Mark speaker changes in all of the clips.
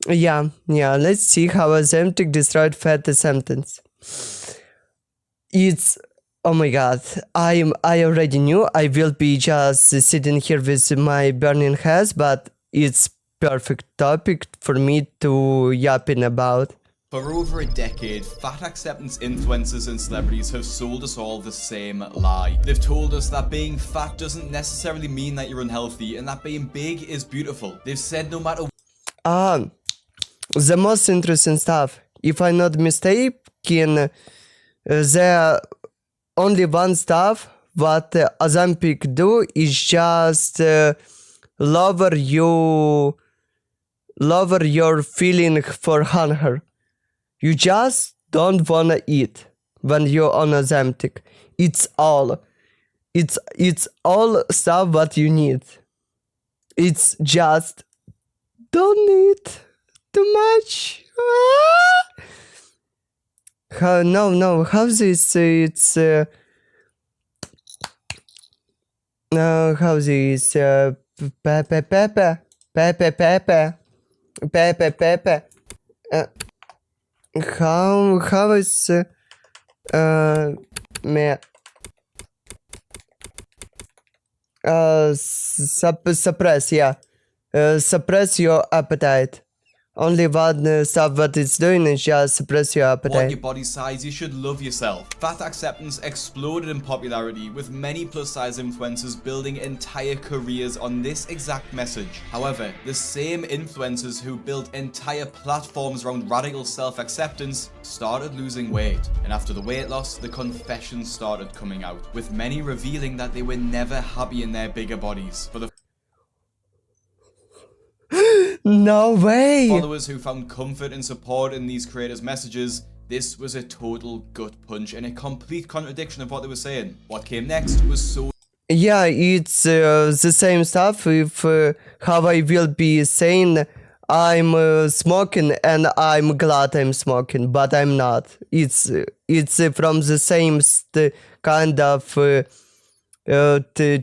Speaker 1: Yeah, let's see how Ozempic destroyed fat acceptance. It's, oh my god, I already knew I will be just sitting here with my burning hands, but it's perfect topic for me to yapping about.
Speaker 2: For over a decade, fat acceptance influencers and celebrities have sold us all the same lie. They've told us that being fat doesn't necessarily mean that you're unhealthy and that being big is beautiful. They've said no matter
Speaker 1: The most interesting stuff, if I'm not mistaken, there only one stuff what Ozempic do is just lower your feeling for hunger. You just don't wanna eat when you're on Ozempic. It's all stuff what you need. It's just don't eat too much. No, how this it's how this pepe how is me suppress suppress your appetite. Only one stuff what it's doing is just suppress your
Speaker 2: what
Speaker 1: appetite.
Speaker 2: your body size, you should love yourself. Fat acceptance exploded in popularity, with many plus size influencers building entire careers on this exact message. However, the same influencers who built entire platforms around radical self-acceptance started losing weight. And after the weight loss, the confessions started coming out, with many revealing that they were never happy in their bigger bodies. For the
Speaker 1: No way!
Speaker 2: followers who found comfort and support in these creators' messages, this was a total gut punch and a complete contradiction of what they were saying. What came next was so
Speaker 1: Yeah, it's the same stuff if how I will be saying I'm smoking and I'm glad I'm smoking, but I'm not. It's from the same kind of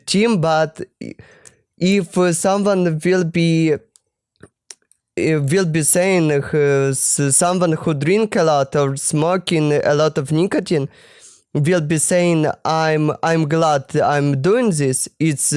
Speaker 1: team, but if someone will be saying someone who drink a lot or smoking a lot of nicotine will be saying I'm glad I'm doing this, it's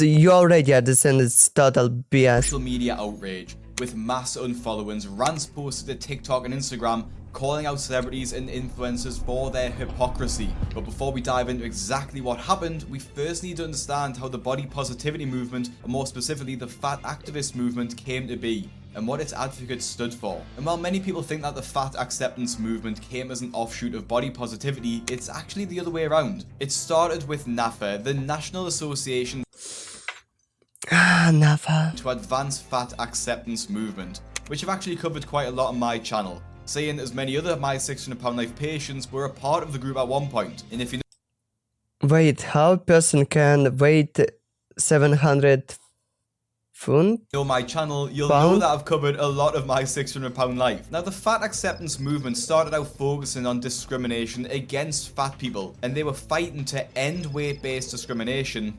Speaker 1: you already understand it's total BS.
Speaker 2: social media outrage, with mass unfollowings, rants posted to TikTok and Instagram calling out celebrities and influencers for their hypocrisy. But before we dive into exactly what happened, we first need to understand how the body positivity movement, or more specifically the fat activist movement, came to be and what its advocates stood for. And while many people think that the fat acceptance movement came as an offshoot of body positivity, it's actually the other way around. It started with NAFA, the National Association
Speaker 1: Never.
Speaker 2: to Advance Fat Acceptance Movement, which I've actually covered quite a lot on my channel, saying as many other My 600 Pound Life patients were a part of the group at one point. And if you
Speaker 1: Wait, how a person can weight 700 pounds?
Speaker 2: know my channel, you'll know that I've covered a lot of My 600 Pound Life. Now, the fat acceptance movement started out focusing on discrimination against fat people, and they were fighting to end weight-based discrimination,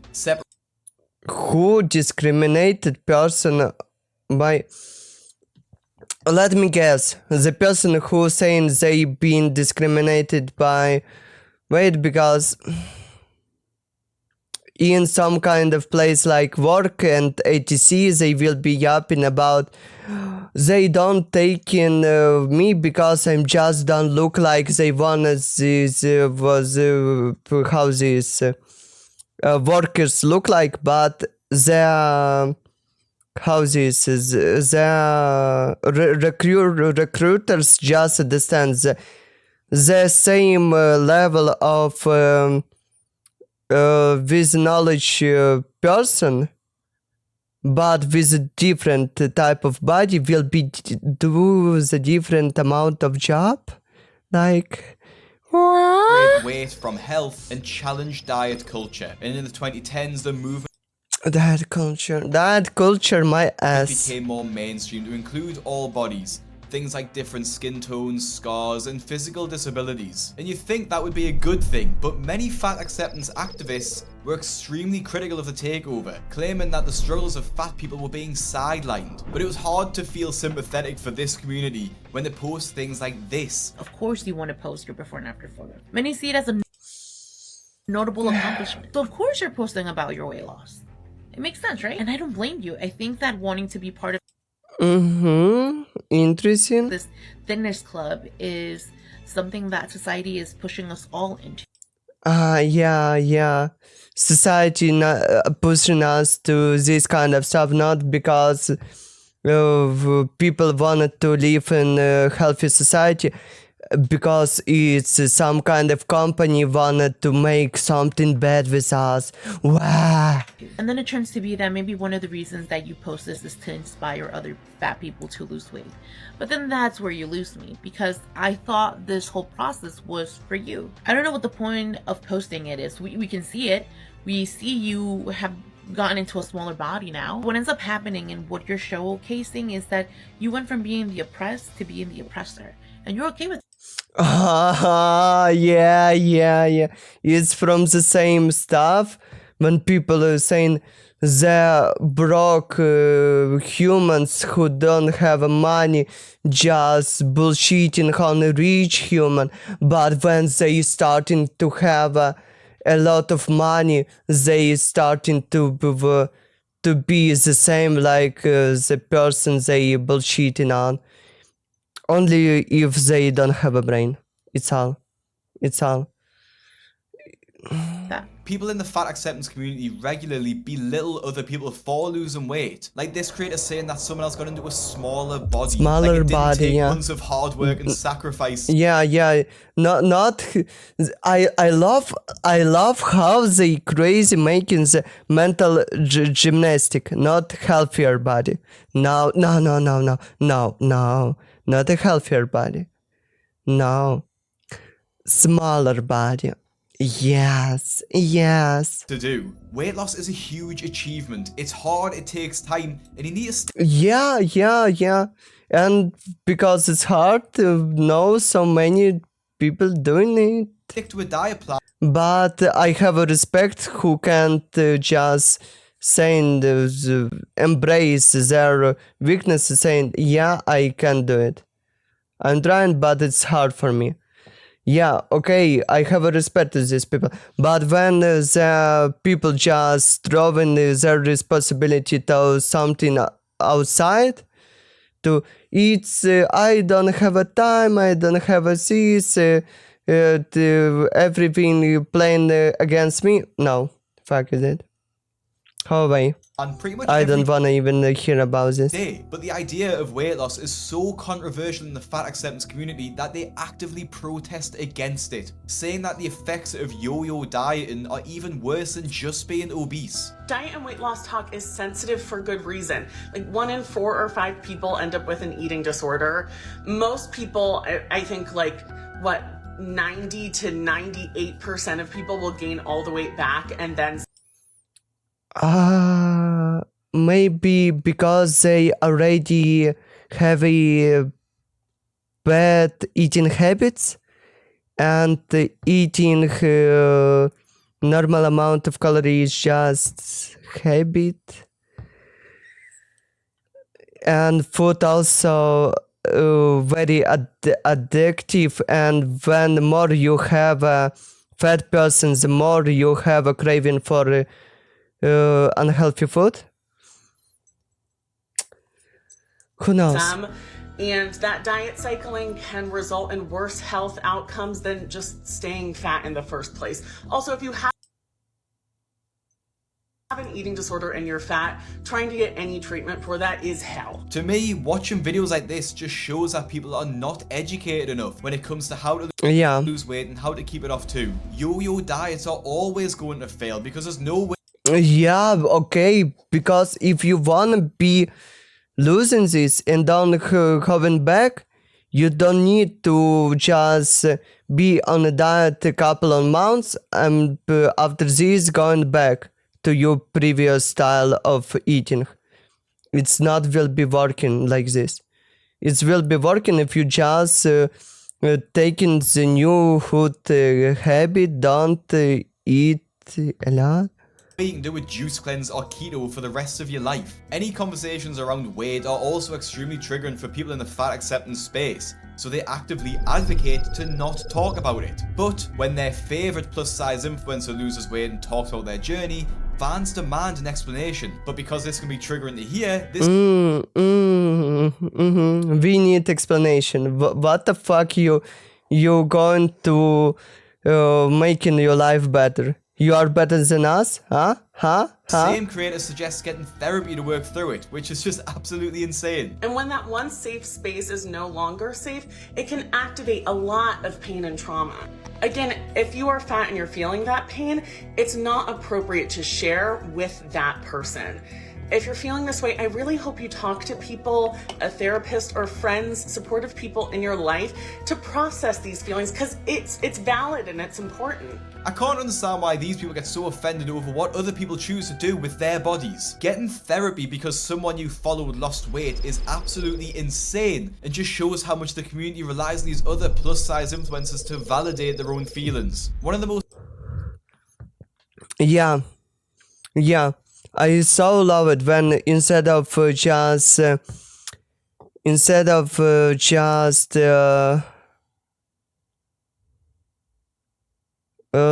Speaker 1: Who discriminated person by... Let me guess, the person who saying they been discriminated by weight because in some kind of place like work and ATC they will be yapping about they don't take in me because I'm just don't look like they want this was how these workers look like, but they're how this is the recruiters just understand the same level of with knowledge person, but with a different type of body will be do the different amount of job, like
Speaker 2: separate weight from health and challenge diet culture. And in the 2010s, the movement
Speaker 1: that culture, my ass.
Speaker 2: became more mainstream to include all bodies. things like different skin tones, scars, and physical disabilities. And you'd think that would be a good thing, but many fat acceptance activists were extremely critical of the takeover, claiming that the struggles of fat people were being sidelined. But it was hard to feel sympathetic for this community when they post things like this.
Speaker 3: Of course you want to post your before and after photo. Many see it as a notable accomplishment. So of course you're posting about your weight loss. It makes sense, right? And I don't blame you. I think that wanting to be part of
Speaker 1: Interesting.
Speaker 3: this fitness club is something that society is pushing us all into.
Speaker 1: Yeah. Society pushing us to this kind of stuff, not because people wanted to live in a healthy society, because it's some kind of company wanted to make something bad with us. Wow.
Speaker 3: And then it turns to be that maybe one of the reasons that you post this is to inspire other fat people to lose weight. But then that's where you lose me, because I thought this whole process was for you. I don't know what the point of posting it is. We can see it. We see you have gotten into a smaller body now. What ends up happening and what you're showcasing is that you went from being the oppressed to being the oppressor. And you're okay with
Speaker 1: Yeah. It's from the same stuff. When people are saying they're broke humans who don't have money, just bullshitting on a rich human. But when they starting to have a lot of money, they starting to be the same like the person they bullshitting on. Only if they don't have a brain. It's all.
Speaker 3: that.
Speaker 2: People in the fat acceptance community regularly belittle other people for losing weight. Like this creator saying that someone else got into a smaller body.
Speaker 1: Smaller
Speaker 2: like it didn't
Speaker 1: body,
Speaker 2: take
Speaker 1: yeah.
Speaker 2: months of hard work and sacrifice.
Speaker 1: Yeah. Not. I love how they crazy making the mental gymnastic, not healthier body. No. Not a healthier body. No. Smaller body. Yes.
Speaker 2: To do. Weight loss is a huge achievement. It's hard, it takes time, and you need to
Speaker 1: Yeah. And because it's hard to know so many people doing it.
Speaker 2: stick to a diet plan.
Speaker 1: But I have a respect who can't just saying embrace their weaknesses, saying yeah, I can do it. I'm trying, but it's hard for me. Yeah, okay, I have a respect to these people. But when the people just throwing their responsibility to something outside, to it's I don't have a time, I don't have a this, everything playing against me. No, fuck it. How away.
Speaker 2: And pretty much
Speaker 1: I
Speaker 2: every
Speaker 1: don't wanna even hear about this.
Speaker 2: day. But the idea of weight loss is so controversial in the fat acceptance community that they actively protest against it, saying that the effects of yo-yo dieting are even worse than just being obese.
Speaker 4: Diet and weight loss talk is sensitive for good reason. Like 1 in 4 or 5 people end up with an eating disorder. Most people, I think 90 to 98% of people will gain all the weight back and then
Speaker 1: Maybe because they already have a bad eating habits and eating normal amount of calories just habit, and food also very addictive, and when more you have a fat person, the more you have a craving for unhealthy food. Who knows?
Speaker 4: and that diet cycling can result in worse health outcomes than just staying fat in the first place. Also, if you have an eating disorder and you're fat, trying to get any treatment for that is hell.
Speaker 2: To me, watching videos like this just shows that people are not educated enough when it comes to how to lose weight and how to keep it off too. Yo-yo diets are always going to fail because there's no way.
Speaker 1: Yeah, okay, because if you wanna be losing this and don't coming back, you don't need to just be on a diet a couple of months and after this going back to your previous style of eating. It's not will be working like this. it will be working if you just taking the new food habit, don't eat a lot.
Speaker 2: You can do a juice cleanse or keto for the rest of your life. Any conversations around weight are also extremely triggering for people in the fat acceptance space, so they actively advocate to not talk about it. But when their favorite plus size influencer loses weight and talks about their journey, fans demand an explanation. But because this can be triggering to hear, this
Speaker 1: We need explanation. What the fuck you going to making your life better? You are better than us? Huh?
Speaker 2: same creator suggests getting therapy to work through it, which is just absolutely insane.
Speaker 4: And when that one safe space is no longer safe, it can activate a lot of pain and trauma. Again, if you are fat and you're feeling that pain, it's not appropriate to share with that person. If you're feeling this way, I really hope you talk to people, a therapist or friends, supportive people in your life to process these feelings, because it's valid and it's important.
Speaker 2: I can't understand why these people get so offended over what other people choose to do with their bodies. Getting therapy because someone you followed lost weight is absolutely insane and just shows how much the community relies on these other plus size influencers to validate their own feelings. One of the most
Speaker 1: Yeah. I so love it when instead of just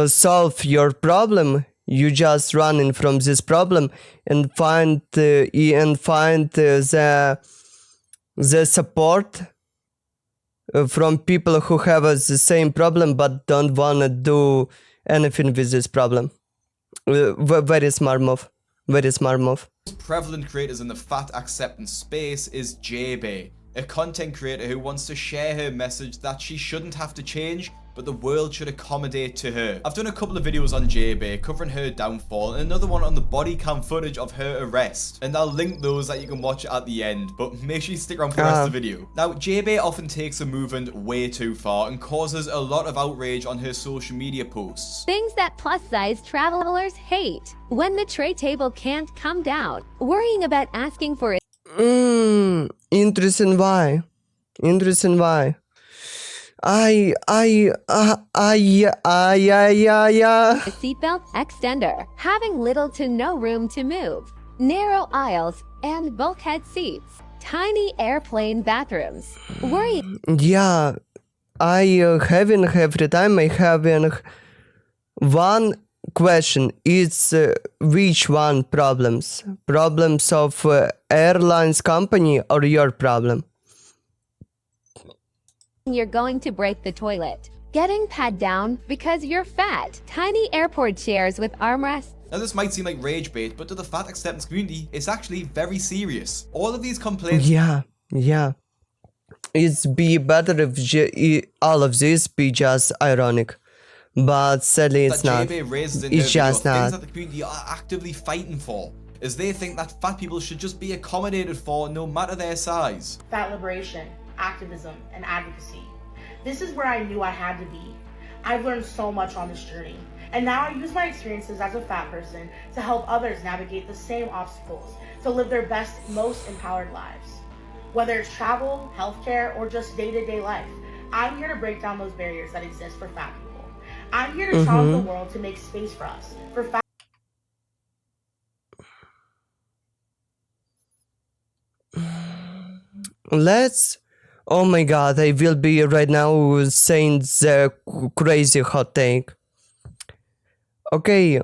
Speaker 1: solve your problem, you just running from this problem and find the support from people who have the same problem but don't wanna do anything with this problem. Very smart move.
Speaker 2: prevalent creators in the fat acceptance space is JB, a content creator who wants to share her message that she shouldn't have to change, but the world should accommodate to her. I've done a couple of videos on JB covering her downfall and another one on the body cam footage of her arrest, and I'll link those that you can watch at the end, but make sure you stick around for the rest of the video. Now, JB often takes a movement way too far and causes a lot of outrage on her social media posts.
Speaker 5: Things that plus-size travelers hate. When the tray table can't come down, worrying about asking for a
Speaker 1: Interesting why.
Speaker 5: seatbelt extender, having little to no room to move, narrow aisles and bulkhead seats, tiny airplane bathrooms, worrying
Speaker 1: Yeah, I having every time I having one question. It's which one problems of airlines company or your problem?
Speaker 5: you're going to break the toilet, getting pat down because you're fat, tiny airport chairs with armrests.
Speaker 2: Now this might seem like rage bait, but to the fat acceptance community, it's actually very serious. All of these complaints
Speaker 1: Yeah. It's be better if all of this be just ironic, but sadly it's
Speaker 2: that
Speaker 1: not.
Speaker 2: JB raises in
Speaker 1: It's
Speaker 2: her video,
Speaker 1: just
Speaker 2: things
Speaker 1: not.
Speaker 2: that the community are actively fighting for, as they think that fat people should just be accommodated for no matter their size.
Speaker 6: Fat liberation, activism, and advocacy. This is where I knew I had to be. I've learned so much on this journey, and now I use my experiences as a fat person to help others navigate the same obstacles to live their best, most empowered lives. Whether it's travel, healthcare, or just day-to-day life, I'm here to break down those barriers that exist for fat people. I'm here to challenge the world to make space for us, for fat.
Speaker 1: Oh my god, I will be right now saying the crazy hot take. Okay,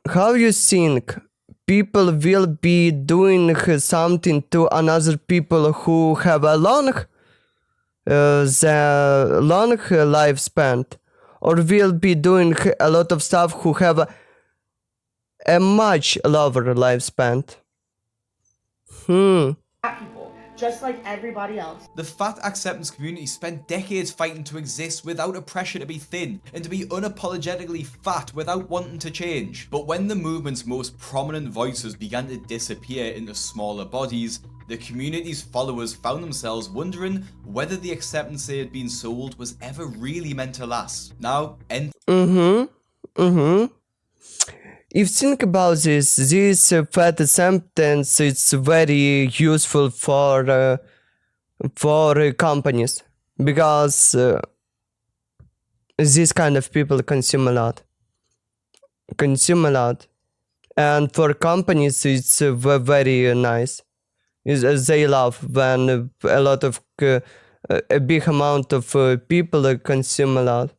Speaker 1: how you think people will be doing something to another people who have a long lifespan, or will be doing a lot of stuff who have a much lower lifespan?
Speaker 6: Fat people, just like everybody else.
Speaker 2: The fat acceptance community spent decades fighting to exist without a pressure to be thin and to be unapologetically fat without wanting to change. But when the movement's most prominent voices began to disappear into smaller bodies, the community's followers found themselves wondering whether the acceptance they had been sold was ever really meant to last. Now,
Speaker 1: If you think about this fat acceptance, it's very useful for for companies because these kind of people consume a lot, and for companies it's very nice. They love when a lot of a big amount of people consume a lot.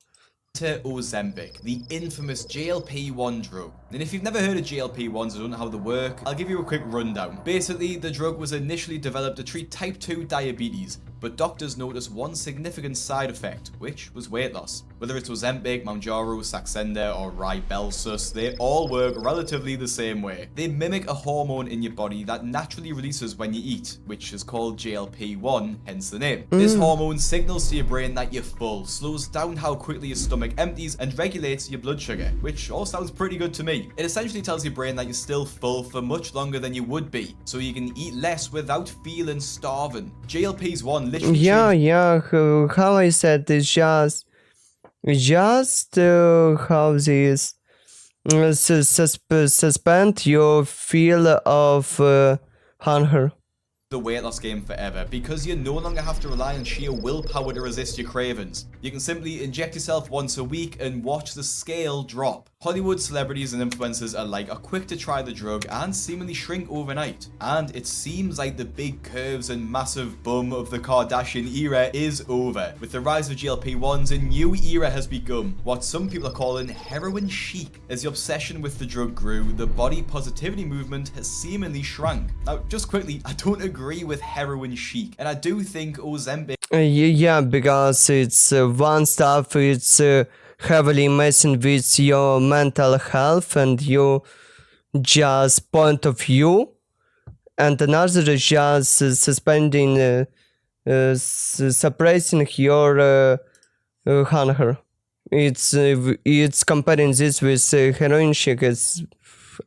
Speaker 2: To Ozempic, the infamous GLP-1 drug. And if you've never heard of GLP-1s or don't know how they work, I'll give you a quick rundown. Basically, the drug was initially developed to treat type 2 diabetes, but doctors noticed one significant side effect, which was weight loss. Whether it's Ozempic, Mounjaro, Saxenda, or Rybelsus, they all work relatively the same way. They mimic a hormone in your body that naturally releases when you eat, which is called GLP-1, hence the name. This hormone signals to your brain that you're full, slows down how quickly your stomach empties, and regulates your blood sugar, which all sounds pretty good to me. It essentially tells your brain that you're still full for much longer than you would be, so you can eat less without feeling starving. GLP-1 literally
Speaker 1: How I said is just how this suspend your feel of hunger.
Speaker 2: the weight loss game forever, because you no longer have to rely on sheer willpower to resist your cravings. You can simply inject yourself once a week and watch the scale drop. Hollywood celebrities and influencers alike are quick to try the drug and seemingly shrink overnight. And it seems like the big curves and massive bum of the Kardashian era is over. With the rise of GLP-1s, a new era has begun, what some people are calling heroin chic. As the obsession with the drug grew, the body positivity movement has seemingly shrunk. Now, just quickly, I don't agree with heroin chic, and I do think Ozempic
Speaker 1: Yeah, because it's one stuff, it's heavily messing with your mental health and your just point of view, and another is just suspending, suppressing your hunger. It's comparing this with heroin chic.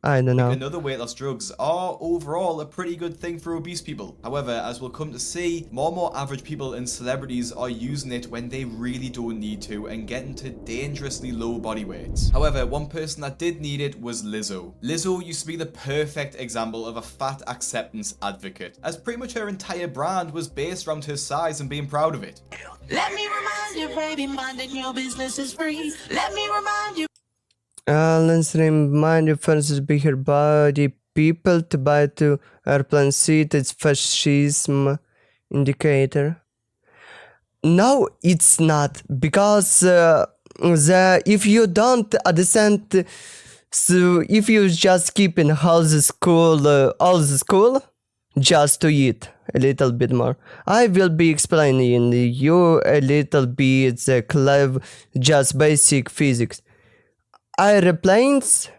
Speaker 1: I don't know.
Speaker 2: and other weight loss drugs are overall a pretty good thing for obese people. However, as we'll come to see, more and more average people and celebrities are using it when they really don't need to and getting to dangerously low body weights. However, one person that did need it was Lizzo. Lizzo used to be the perfect example of a fat acceptance advocate, as pretty much her entire brand was based around her size and being proud of it.
Speaker 7: Let me remind you, baby, minding your business is free. Let me remind you.
Speaker 1: Let's remind you first bigger body people to buy to airplane seat. It's fascism indicator. No, it's not, because if you don't understand, so if you just keep in all the school just to eat a little bit more. I will be explaining you a little bit the clever, just basic physics. Airplanes,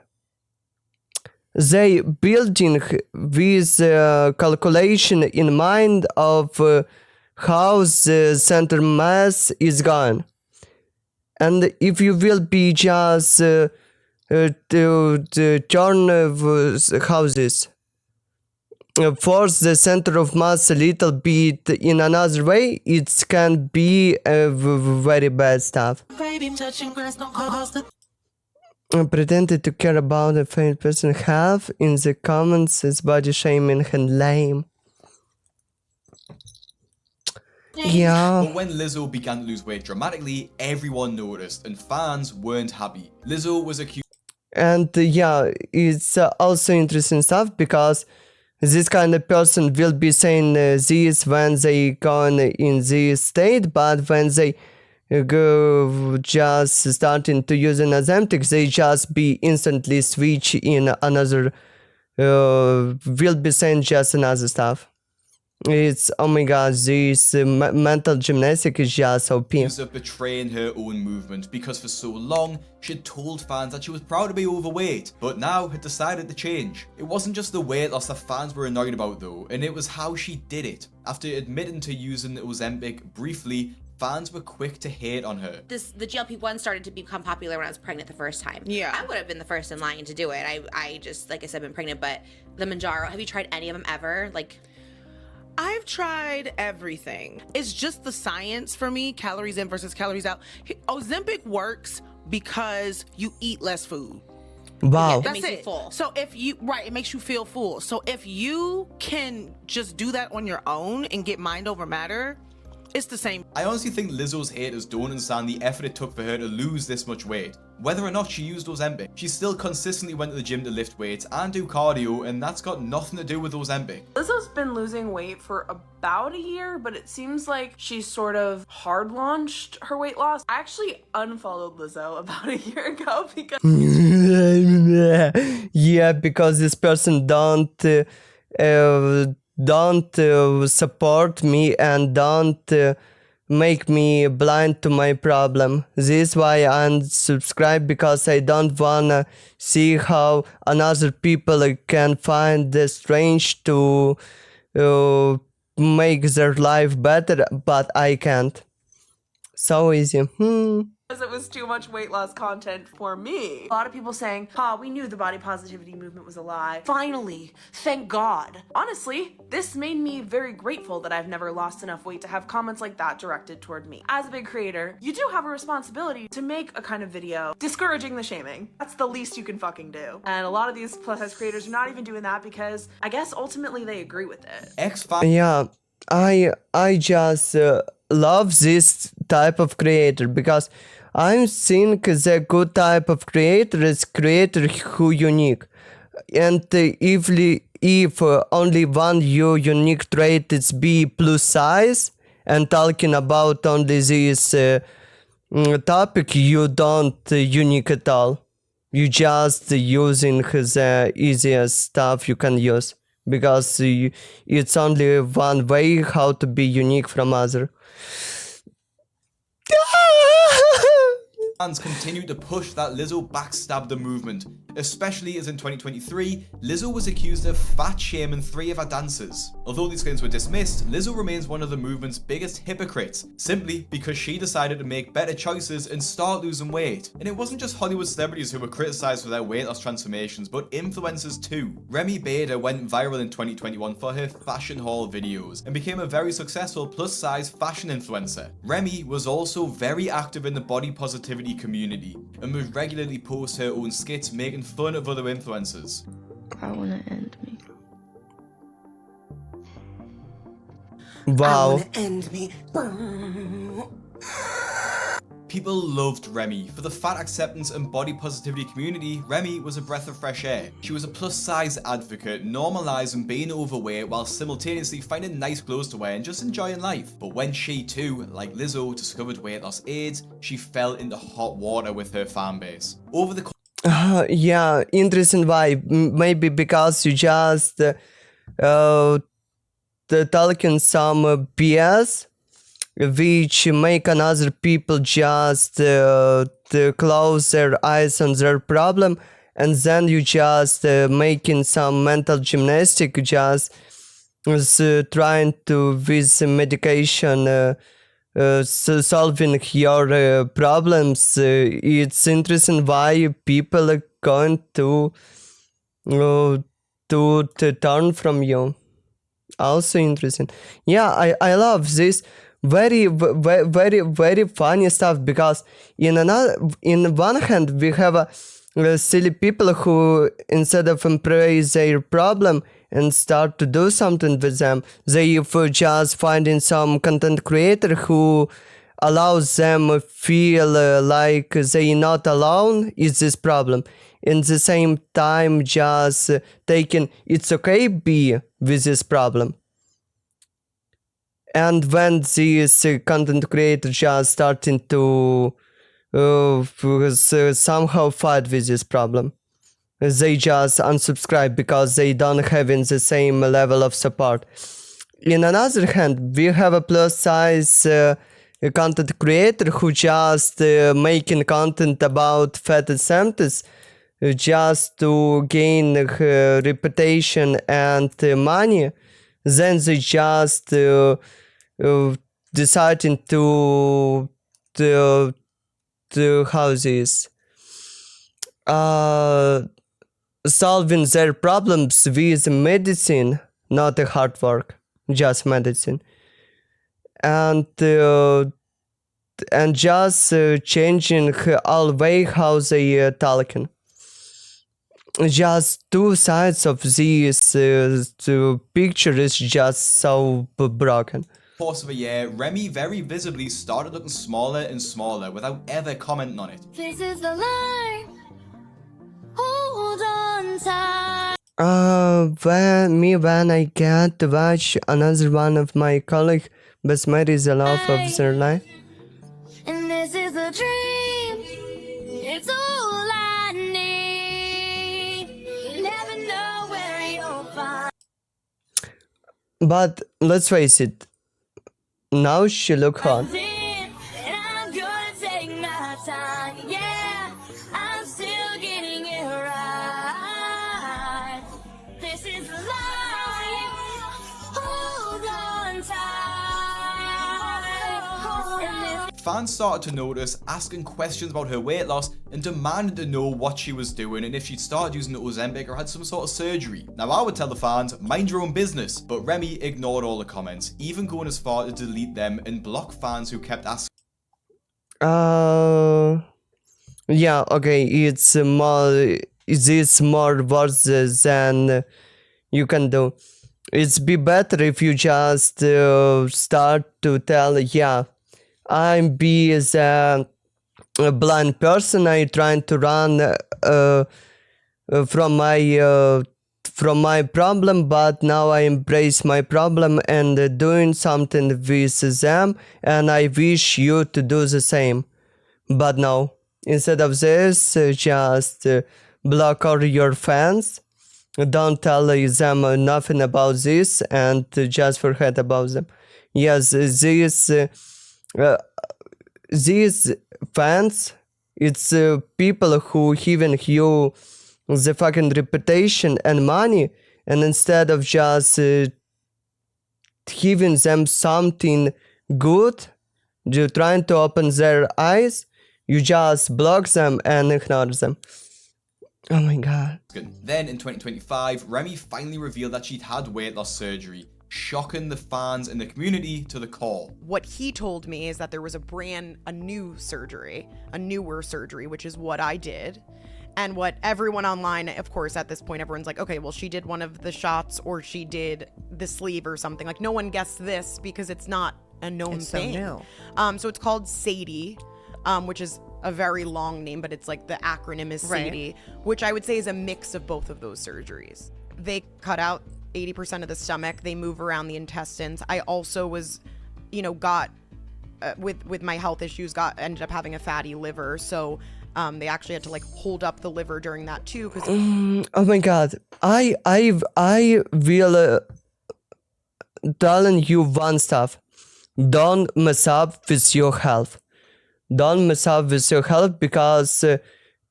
Speaker 1: they building with calculation in mind of how the center mass is going. And if you will be just to turn houses, force the center of mass a little bit in another way, it can be a very bad stuff.
Speaker 7: Baby, touching grass don't cause the
Speaker 1: Pretended to care about a famous person have in the comments is body shaming and lame. Yeah.
Speaker 2: But when Lizzo began to lose weight dramatically, everyone noticed and fans weren't happy. Lizzo was accused
Speaker 1: And yeah, it's also interesting stuff because this kind of person will be saying this when they gone in this state, but when they go just starting to use an Ozempic, they just be instantly switch in another, will be saying just another stuff. It's, oh my god, this mental gymnastic is just OP.
Speaker 2: of betraying her own movement, because for so long she had told fans that she was proud to be overweight, but now had decided to change. It wasn't just the weight loss that fans were annoyed about though, and it was how she did it. After admitting to using Ozempic briefly, fans were quick to hate on her.
Speaker 8: The GLP-1 started to become popular when I was pregnant the first time.
Speaker 9: Yeah.
Speaker 8: I would have been the first in line to do it. I just, like I said, been pregnant, but the Mounjaro, have you tried any of them ever? Like,
Speaker 9: I've tried everything. It's just the science for me, calories in versus calories out. Ozempic works because you eat less food.
Speaker 1: Wow.
Speaker 8: It makes you full.
Speaker 9: So if you, right, it makes you feel full. So if you can just do that on your own and get mind over matter, it's the same.
Speaker 2: I honestly think Lizzo's haters don't understand the effort it took for her to lose this much weight. Whether or not she used Ozempic, she still consistently went to the gym to lift weights and do cardio, and that's got nothing to do with Ozempic.
Speaker 10: Lizzo's been losing weight for about a year, but it seems like she's sort of hard launched her weight loss. I actually unfollowed Lizzo about a year ago because
Speaker 1: Yeah, because this person don't support me and don't make me blind to my problem. This is why I unsubscribe, because I don't wanna see how another people can find the strange to make their life better, but I can't. So easy.
Speaker 10: it was too much weight loss content for me. A lot of people saying, we knew the body positivity movement was a lie. Finally, thank God. Honestly, this made me very grateful that I've never lost enough weight to have comments like that directed toward me. As a big creator, you do have a responsibility to make a kind of video discouraging the shaming. That's the least you can fucking do. And a lot of these plus size creators are not even doing that because I guess ultimately they agree with it.
Speaker 1: Yeah, I just love this type of creator, because I think the good type of creator is creator who unique, and if only one your unique trait is be plus size, and talking about only this topic, you don't unique at all. You just using the easiest stuff you can use, because it's only one way how to be unique from other.
Speaker 2: Fans continue to push that Lizzo backstabbed the movement, especially as in 2023, Lizzo was accused of fat shaming 3 of her dancers. Although these claims were dismissed, Lizzo remains one of the movement's biggest hypocrites, simply because she decided to make better choices and start losing weight. And it wasn't just Hollywood celebrities who were criticized for their weight loss transformations, but influencers too. Remy Bader went viral in 2021 for her fashion haul videos, and became a very successful plus-size fashion influencer. Remy was also very active in the body positivity community, and would regularly post her own skits making fun of other influencers.
Speaker 11: I wanna end me.
Speaker 1: Wow.
Speaker 11: I wanna end me.
Speaker 2: People loved Remy. For the fat acceptance and body positivity community, Remy was a breath of fresh air. She was a plus-size advocate, normalizing being overweight while simultaneously finding nice clothes to wear and just enjoying life. But when she too, like Lizzo, discovered weight loss aids, she fell into hot water with her fan base. Over the
Speaker 1: Yeah, interesting why. Maybe because you just talking some BS, which make another people just to close their eyes on their problem, and then you just making some mental gymnastic, just trying to with medication solving your problems. It's interesting why people are going to turn from you. Also interesting. Yeah, I love this very funny stuff, because in one hand we have silly people who, instead of embrace their problem and start to do something with them, they just finding some content creator who allows them feel like they not alone is this problem. In the same time, just taking it's okay be with this problem. And when this content creator just starting to somehow fight with this problem, they just unsubscribe because they don't having the same level of support. In another hand, we have a plus size content creator who just making content about fat attempts just to gain reputation and money. Then they just deciding to how this solving their problems with medicine, not a hard work, just medicine, and just changing all way how they talking. just two sides of this picture is just so broken.
Speaker 2: Course of a year, Remy very visibly started looking smaller and smaller without ever commenting on it.
Speaker 7: This is the line. Hold on tight.
Speaker 1: When I get to watch another one of my colleagues, but Mary is a love of their life.
Speaker 7: And this is a dream. It's all I need. You never know where you'll find.
Speaker 1: But let's face it, now she look hot.
Speaker 7: And I'm gonna take my time. Yeah, I'm still getting it right. This is the line. Hold on tight. And this
Speaker 2: Fans started to notice, asking questions about her weight loss and demanded to know what she was doing and if she'd started using Ozempic or had some sort of surgery. Now I would tell the fans, mind your own business, but Remy ignored all the comments, even going as far to delete them and block fans who kept asking
Speaker 1: Yeah, okay, it's more worse than you can do. It's be better if you just start to tell, yeah, I'm be as a blind person. I trying to run from my problem, but now I embrace my problem and doing something with them, and I wish you to do the same. But no, instead of this, just block all your fans. Don't tell them nothing about this and just forget about them. Yes, these fans, it's people who giving you the fucking reputation and money, and instead of just giving them something good, you trying to open their eyes, you just block them and ignore them. Oh my god.
Speaker 2: Then in 2025, Remy finally revealed that she'd had weight loss surgery, shocking the fans and the community to the core.
Speaker 12: What he told me is that there was a newer surgery, which is what I did. And what everyone online, of course, at this point, everyone's like, okay, well, she did one of the shots or she did the sleeve or something. Like, no one guessed this because it's not a known thing.
Speaker 13: So new.
Speaker 12: So it's called Sadie, which is a very long name, but it's like the acronym is Sadie, which I would say is a mix of both of those surgeries. They cut out 80% of the stomach. They move around the intestines. I also was, got with my health issues, ended up having a fatty liver. So they actually had to like hold up the liver during that too. Cause
Speaker 1: oh my god, I will telling you one stuff. Don't mess up with your health. Don't mess up with your health, because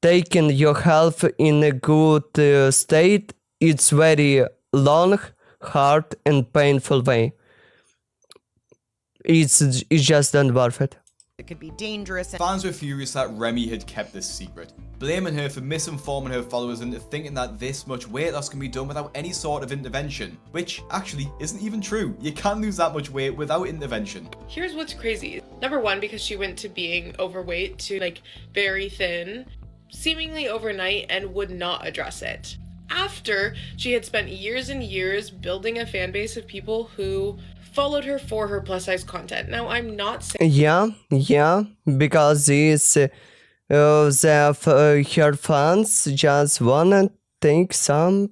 Speaker 1: taking your health in a good state, it's very long, hard and painful way. It's just not worth it.
Speaker 12: It could be dangerous.
Speaker 2: Fans were furious that Remy had kept this secret, blaming her for misinforming her followers into thinking that this much weight loss can be done without any sort of intervention, which actually isn't even true. You can lose that much weight without intervention.
Speaker 14: Here's what's crazy. Number one, because she went to being overweight to like very thin, seemingly overnight, and would not address it. After she had spent years and years building a fan base of people who followed her for her plus size content. Now, I'm not saying...
Speaker 1: Yeah, because her fans just wanna take some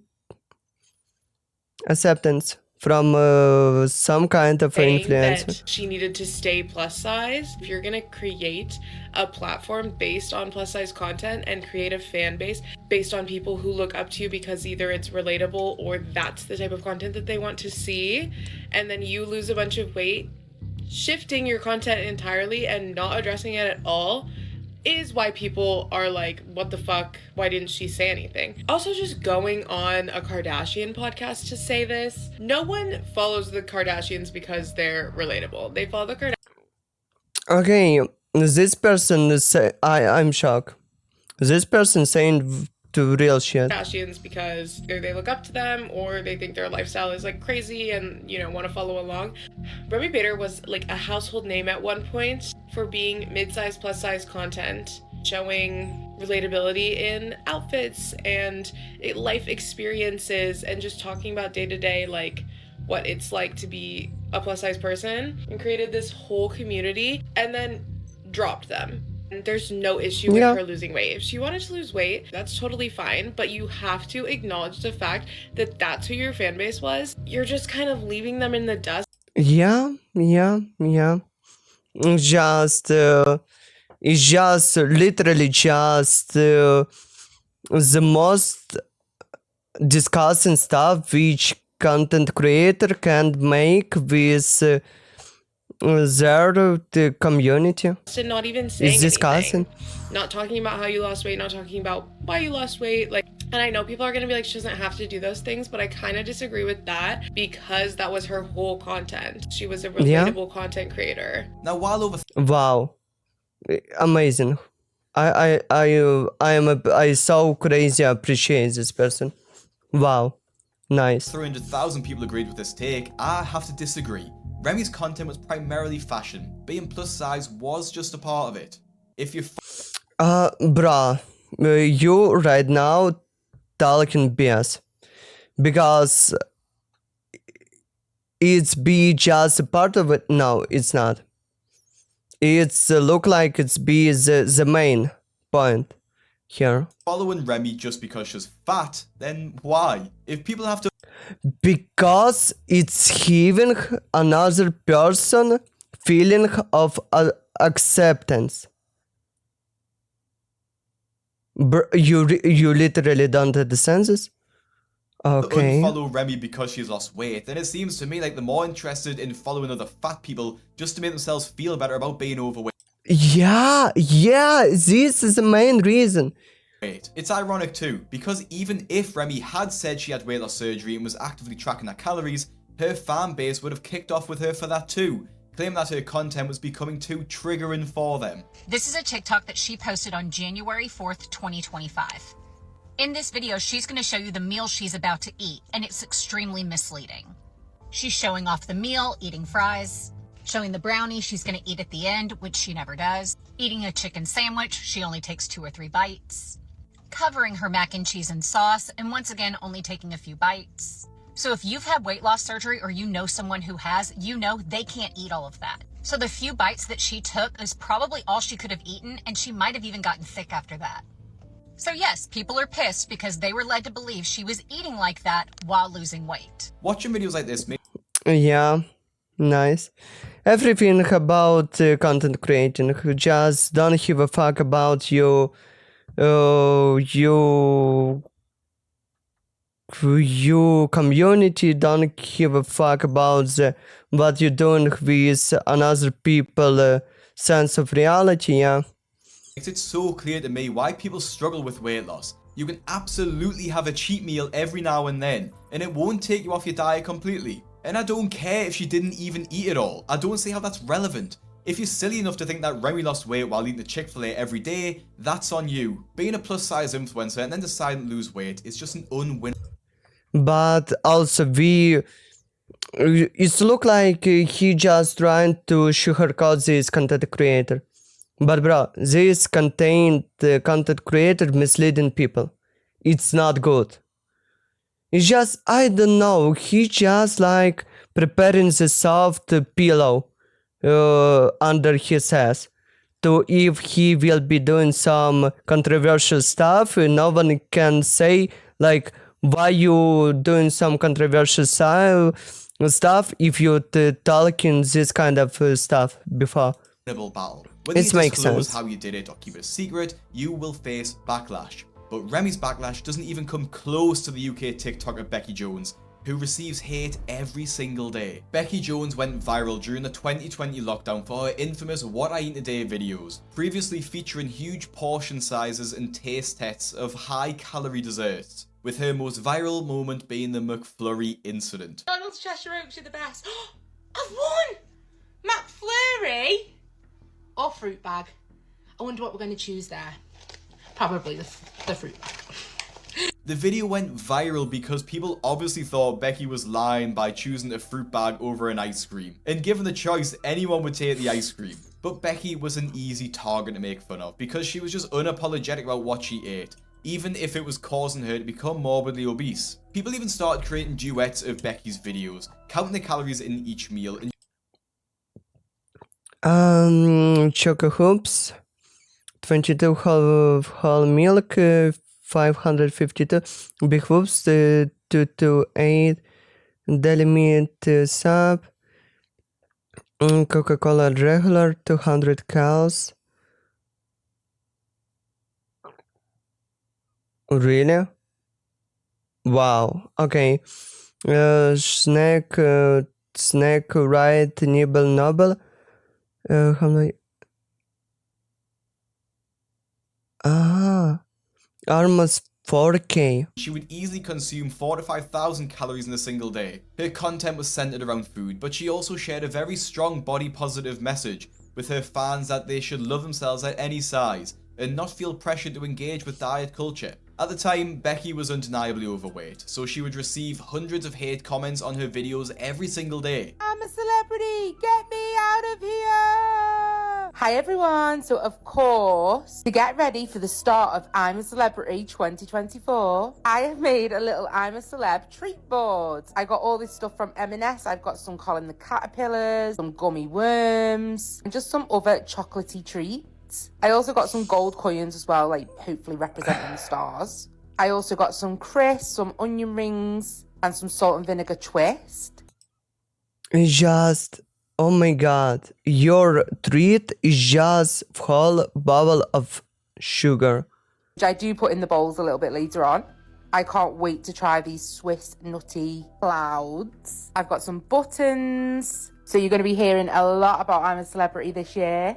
Speaker 1: acceptance from some kind of influencer.
Speaker 14: That she needed to stay plus size. If you're gonna create a platform based on plus size content and create a fan base based on people who look up to you because either it's relatable or that's the type of content that they want to see, and then you lose a bunch of weight, shifting your content entirely and not addressing it at all is why people are like, what the fuck? Why didn't she say anything? Also, just going on a Kardashian podcast to say this, no one follows the Kardashians because they're relatable. They follow the Kardashians.
Speaker 1: Okay, this person say I'm shocked. This person saying to real shit.
Speaker 14: Kardashians because either they look up to them or they think their lifestyle is like crazy and want to follow along. Remy Bader was like a household name at one point for being mid-size plus size content showing relatability in outfits and life experiences and just talking about day-to-day, like what it's like to be a plus size person, and created this whole community and then dropped them. And there's no issue with her losing weight. If she wanted to lose weight, that's totally fine, but you have to acknowledge the fact that that's who your fan base was. You're just kind of leaving them in the dust.
Speaker 1: Yeah. Just it's just literally just the most disgusting stuff which content creator can make with their community.
Speaker 14: And not even saying
Speaker 1: It's disgusting.
Speaker 14: anything. Not talking about how you lost weight, not talking about why you lost weight. Like, and I know people are gonna be like, she doesn't have to do those things, but I kind of disagree with that because that was her whole content. She was a relatable content creator.
Speaker 2: Now, while over
Speaker 1: Wow, amazing. I so crazy appreciate this person. Wow, nice.
Speaker 2: 300,000 people agreed with this take, I have to disagree. Remy's content was primarily fashion. Being plus size was just a part of it. If you
Speaker 1: Bruh, you right now talking BS because it's be just a part of it. No, it's not. It's look like it's be the main point here.
Speaker 2: following Remy just because she's fat, then why? If people have to
Speaker 1: Because it's giving another person feeling of acceptance. You literally don't have the senses? Okay.
Speaker 2: unfollow Remy because she's lost weight, then it seems to me like they're more interested in following other fat people just to make themselves feel better about being overweight.
Speaker 1: Yeah, this is the main reason.
Speaker 2: It's ironic too, because even if Remy had said she had weight loss surgery and was actively tracking her calories, her fan base would have kicked off with her for that too, claiming that her content was becoming too triggering for them.
Speaker 13: This is a TikTok that she posted on January 4th, 2025. In this video, she's going to show you the meal she's about to eat, and it's extremely misleading. She's showing off the meal, eating fries, showing the brownie she's going to eat at the end, which she never does, eating a chicken sandwich, she only takes 2 or 3 bites, covering her mac and cheese in sauce, and once again, only taking a few bites. So if you've had weight loss surgery or you know someone who has, you know they can't eat all of that. So the few bites that she took is probably all she could have eaten, and she might have even gotten thick after that. So yes, people are pissed because they were led to believe she was eating like that while losing weight.
Speaker 2: Watching videos like this makes
Speaker 1: Yeah, nice. Everything about content creating, who just don't give a fuck about you community, don't give a fuck about what you're doing with another people sense of reality. Yeah,
Speaker 2: it so clear to me why people struggle with weight loss. You can absolutely have a cheat meal every now and then, and it won't take you off your diet completely. And I don't care if she didn't even eat it all. I don't see how that's relevant. If you're silly enough to think that Remy lost weight while eating the Chick-fil-A every day, that's on you. Being a plus size influencer and then deciding to lose weight is just an unwin.
Speaker 1: but also it look like he just trying to sugarcoat this content creator. But bro, this content creator misleading people. It's not good. It's just, I don't know, he just like preparing the soft pillow under his ass. To if he will be doing some controversial stuff, no one can say like, why you doing some controversial stuff if you talking this kind of stuff before.
Speaker 2: Battle. Whether
Speaker 1: It
Speaker 2: you
Speaker 1: makes
Speaker 2: disclose
Speaker 1: sense.
Speaker 2: how you did it or keep it a secret, you will face backlash. But Remy's backlash doesn't even come close to the UK TikToker Becky Jones, who receives hate every single day. Becky Jones went viral during the 2020 lockdown for her infamous What I Eat Today videos, previously featuring huge portion sizes and taste tests of high-calorie desserts, with her most viral moment being the McFlurry incident.
Speaker 10: McDonald's Cheshire Oaks are the best. I've won! McFlurry? Or fruit bag. I wonder what we're going to choose there. Probably the fruit bag.
Speaker 2: The video went viral because people obviously thought Becky was lying by choosing a fruit bag over an ice cream. And given the choice, anyone would take the ice cream. But Becky was an easy target to make fun of because she was just unapologetic about what she ate, even if it was causing her to become morbidly obese. People even started creating duets of Becky's videos, counting the calories in each meal and
Speaker 1: Choco Hoops, 22 whole milk, 552, Big Hoops, 228, Deli Meat Sub, Coca-Cola regular, 200 cows. Really? Wow. Okay. Snack, right, nibble, nobble. How many? Almost 4K.
Speaker 2: she would easily consume 4,000 to 5,000 calories in a single day. Her content was centered around food, but she also shared a very strong body positive message with her fans that they should love themselves at any size and not feel pressured to engage with diet culture. At the time, Becky was undeniably overweight, so she would receive hundreds of hate comments on her videos every single day.
Speaker 15: I'm a celebrity, get me out of here! Hi everyone, so of course, to get ready for the start of I'm a Celebrity 2024, I have made a little I'm a Celeb treat board. I got all this stuff from M&S, I've got some Colin the Caterpillars, some gummy worms, and just some other chocolatey treats. I also got some gold coins as well, like hopefully representing the stars. I also got some crisps, some onion rings, and some salt and vinegar twist.
Speaker 1: Just, oh my god, your treat is just whole bottle of sugar.
Speaker 15: Which I do put in the bowls a little bit later on. I can't wait to try these Swiss nutty clouds. I've got some buttons. So you're going to be hearing a lot about I'm a Celebrity this year.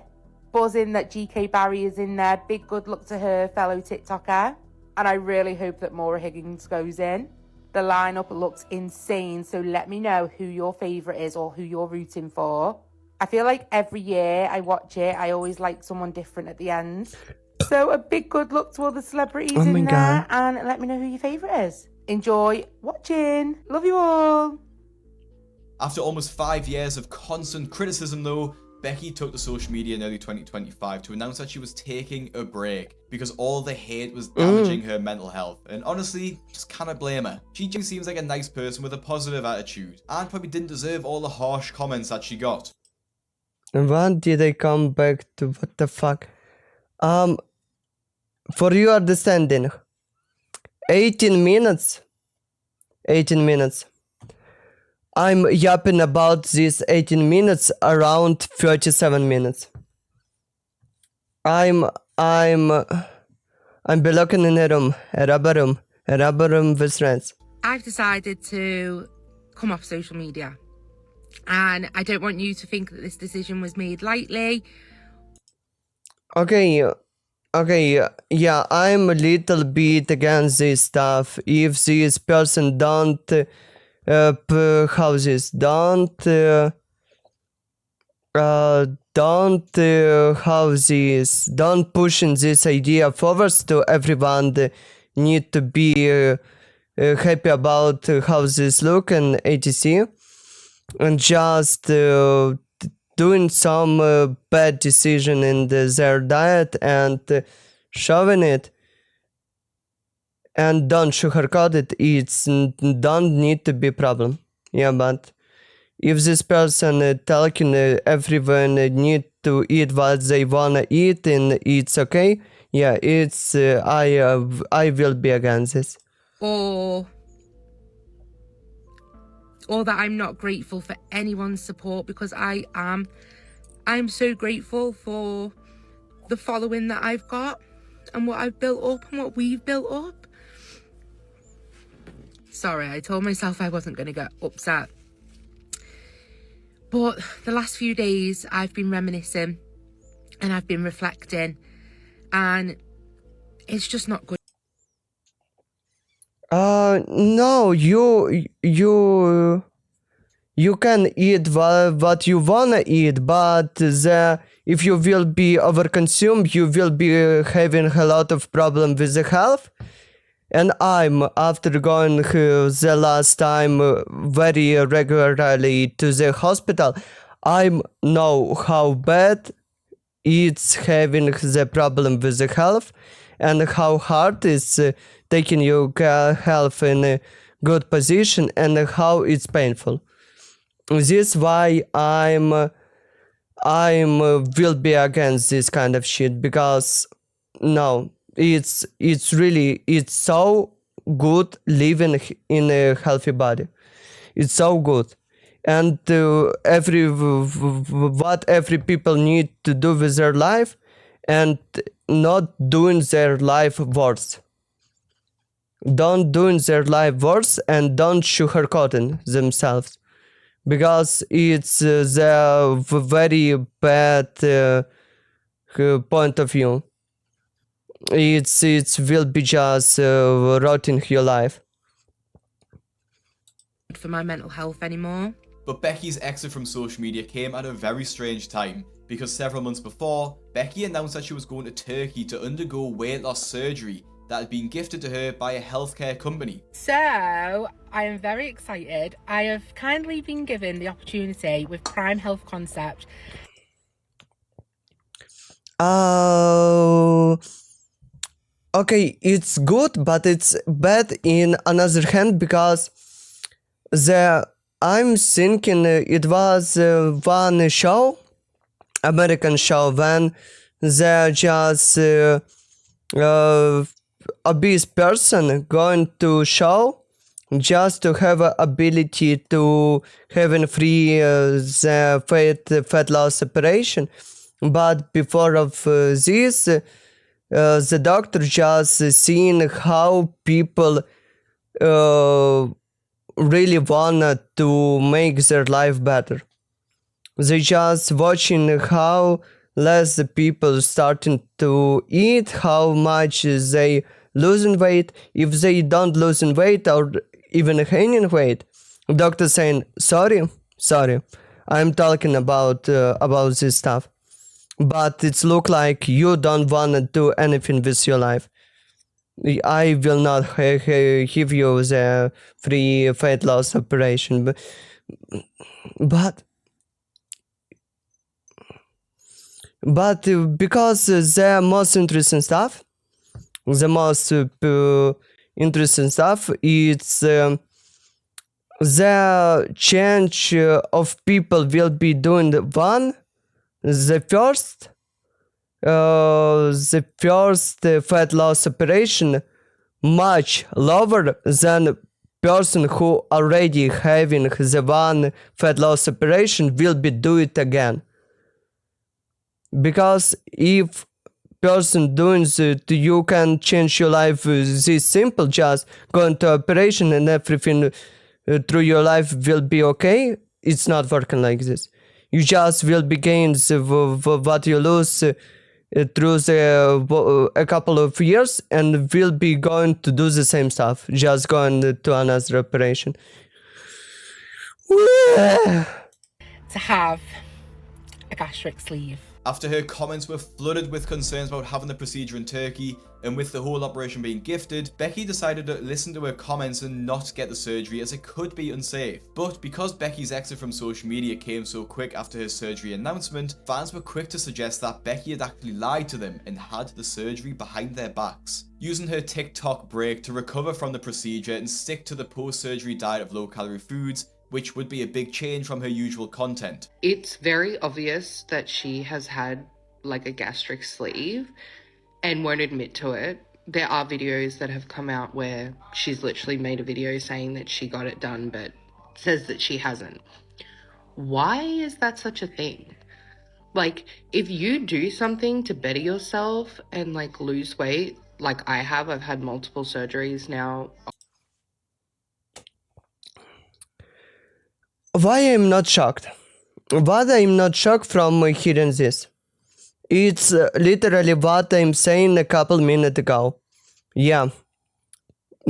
Speaker 15: Buzzing that GK Barry is in there. Big good luck to her, fellow TikToker. And I really hope that Maura Higgins goes in. The lineup looks insane, so let me know who your favourite is or who you're rooting for. I feel like every year I watch it, I always like someone different at the end. So a big good luck to all the celebrities in there, and let me know who your favourite is. Enjoy watching. Love you all.
Speaker 2: After almost 5 years of constant criticism though, Becky took to social media in early 2025 to announce that she was taking a break because all the hate was damaging her mental health. And honestly, just cannot blame her. She just seems like a nice person with a positive attitude and probably didn't deserve all the harsh comments that she got.
Speaker 1: And when did I come back to what the fuck? For your understanding, 18 minutes. I'm yapping about these 18 minutes around 37 minutes. I'm belonging in a rubber room with friends.
Speaker 16: I've decided to come off social media, and I don't want you to think that this decision was made lightly.
Speaker 1: Okay, yeah, I'm a little bit against this stuff. If this person don't don't pushing this idea forward to everyone. Need to be happy about how this look and etc. And just doing some bad decision in their diet and showing it. And don't sugarcoat it. It's don't need to be a problem. Yeah, but if this person telling everyone need to eat what they wanna eat and it's okay, yeah, it's I will be against this.
Speaker 16: Or that I'm not grateful for anyone's support, because I'm so grateful for the following that I've got and what I've built up and what we've built up. Sorry, I told myself I wasn't going to get upset. But the last few days I've been reminiscing and I've been reflecting, and it's just not good.
Speaker 1: No, you can eat what you wanna eat, but if you will be overconsumed, you will be having a lot of problem with the health. And I'm, after going the last time very regularly to the hospital, I know how bad it's having the problem with the health and how hard it's taking your health in a good position and how it's painful. This is why I'm will be against this kind of shit, because no, it's really, it's so good living in a healthy body. It's so good. And what every people need to do with their life, and not doing their life worse. Don't doing their life worse, and don't sugarcoating themselves, because it's the very bad point of view. It will be just rotting your life.
Speaker 16: For my mental health anymore.
Speaker 2: But Becky's exit from social media came at a very strange time, because several months before, Becky announced that she was going to Turkey to undergo weight loss surgery that had been gifted to her by a healthcare company.
Speaker 16: So, I am very excited. I have kindly been given the opportunity with Prime Health Concept.
Speaker 1: Okay, it's good, but it's bad in another hand, because I'm thinking it was one show, American show, when they just obese person going to show just to have a ability to having free the fat loss operation. But before of this, the doctor just seeing how people really wanted to make their life better. They just watching how less the people starting to eat, how much they losing weight. If they don't losing weight or even gaining weight, doctor saying sorry, I'm talking about this stuff, but it's look like you don't want to do anything with your life. I will not give you the free fat loss operation, but because the most interesting stuff, it's the change of people will be doing the first fat loss operation much lower than person who already having the one fat loss operation will be do it again. Because if person doing it, you can change your life this simple, just go into operation and everything through your life will be okay. It's not working like this. You just will be gains what you lose through a couple of years, and will be going to do the same stuff, just going to another operation.
Speaker 16: To have a gastric sleeve.
Speaker 2: After her comments were flooded with concerns about having the procedure in Turkey, and with the whole operation being gifted, Becky decided to listen to her comments and not get the surgery, as it could be unsafe. But because Becky's exit from social media came so quick after her surgery announcement, fans were quick to suggest that Becky had actually lied to them and had the surgery behind their backs, using her TikTok break to recover from the procedure and stick to the post-surgery diet of low-calorie foods, which would be a big change from her usual content.
Speaker 17: It's very obvious that she has had like a gastric sleeve and won't admit to it. There are videos that have come out where she's literally made a video saying that she got it done but says that she hasn't. Why is that such a thing? Like, if you do something to better yourself and like lose weight, like I have, I've had multiple surgeries now.
Speaker 1: Why I'm not shocked? What I'm not shocked from hearing this? It's literally what I'm saying a couple minutes ago. Yeah.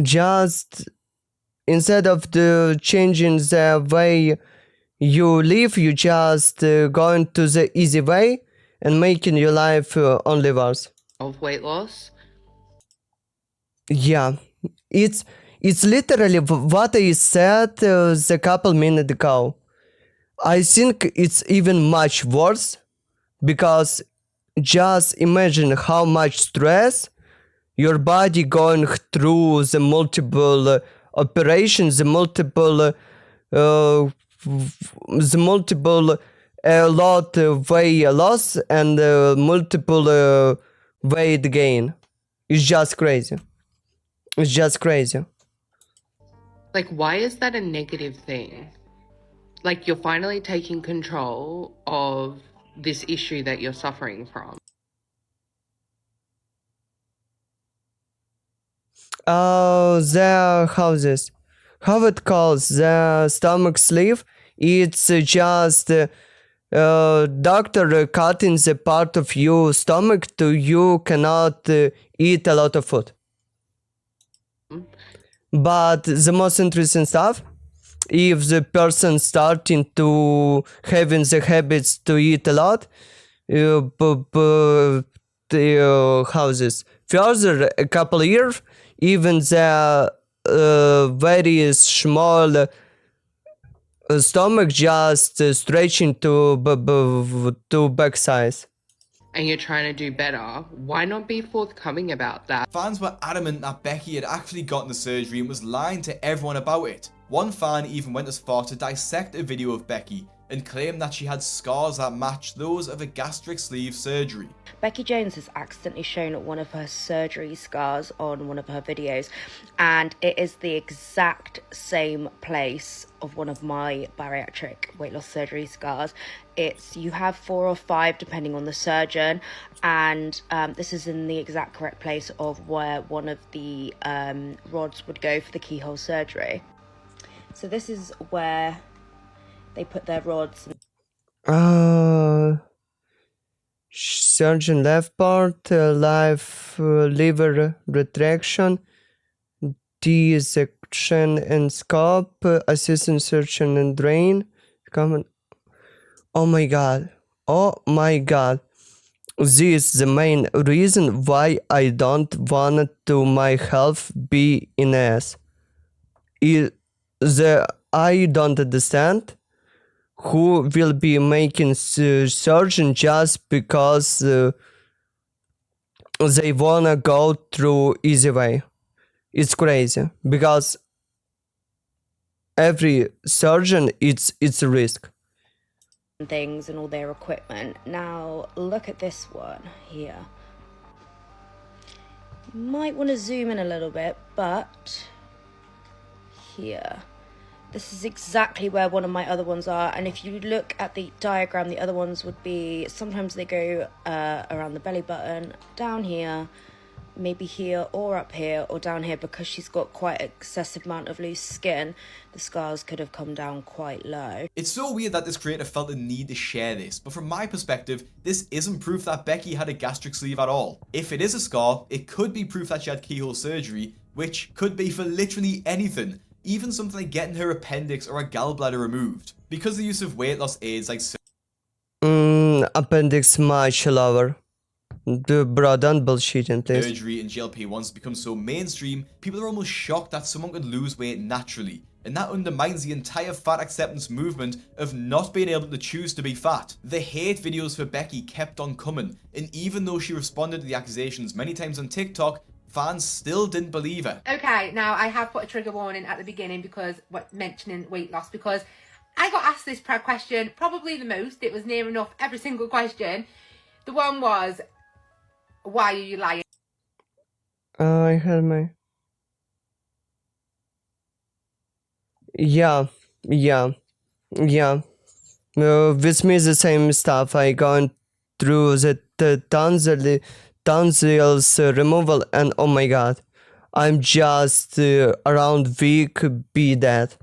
Speaker 1: Just instead of changing the way you live, you just going to the easy way and making your life only worse.
Speaker 17: Of weight loss?
Speaker 1: Yeah. It's literally what I said a couple minutes ago. I think it's even much worse, because just imagine how much stress your body going through the multiple operations, the multiple lot weight loss and multiple weight gain. It's just crazy. It's just crazy.
Speaker 17: Like, why is that a negative thing? Like, you're finally taking control of this issue that you're suffering from.
Speaker 1: The houses, how it calls the stomach sleeve. It's just doctor cutting the part of your stomach to you cannot eat a lot of food. But the most interesting stuff, if the person starting to having the habits to eat a lot, the houses further a couple years, even the very small stomach just stretching to back size.
Speaker 17: And you're trying to do better, why not be forthcoming about that?
Speaker 2: Fans were adamant that Becky had actually gotten the surgery and was lying to everyone about it. One fan even went as far to dissect a video of Becky and claim that she had scars that matched those of a gastric sleeve surgery.
Speaker 18: Becky Jones has accidentally shown one of her surgery scars on one of her videos, and it is the exact same place of one of my bariatric weight loss surgery scars. You have 4 or 5 depending on the surgeon, and this is in the exact correct place of where one of the rods would go for the keyhole surgery. So this is where they put their rods.
Speaker 1: Surgeon left part, liver retraction, dissection and scope, assistant surgeon and drain. Common. Oh my god. Oh my god. This is the main reason why I don't want to my health be in ass. I don't understand who will be making surgeon just because they wanna go through easy way. It's crazy because every surgeon it's a risk.
Speaker 18: Things and all their equipment. Now look at this one here. You might want to zoom in a little bit, but here. This is exactly where one of my other ones are, and if you look at the diagram, the other ones would be, sometimes they go around the belly button, down here, maybe here or up here or down here. Because she's got quite an excessive amount of loose skin, the scars could have come down quite low.
Speaker 2: It's so weird that this creator felt the need to share this, but from my perspective, this isn't proof that Becky had a gastric sleeve at all. If it is a scar, it could be proof that she had keyhole surgery, which could be for literally anything. Even something like getting her appendix or a gallbladder removed. Because the use of weight loss aids like
Speaker 1: appendix much lower. Bro, don't bullshit, please.
Speaker 2: surgery and GLP-1s become so mainstream, people are almost shocked that someone could lose weight naturally. And that undermines the entire fat acceptance movement of not being able to choose to be fat. The hate videos for Becky kept on coming, and even though she responded to the accusations many times on TikTok, fans still didn't believe her.
Speaker 19: Okay, now I have put a trigger warning at the beginning because mentioning weight loss, because I got asked this question probably the most. It was near enough every single question. The one was, why are you lying?
Speaker 1: I had my... Yeah. With me the same stuff. I gone through the tonsils removal, and oh my god, I'm just around week be dead.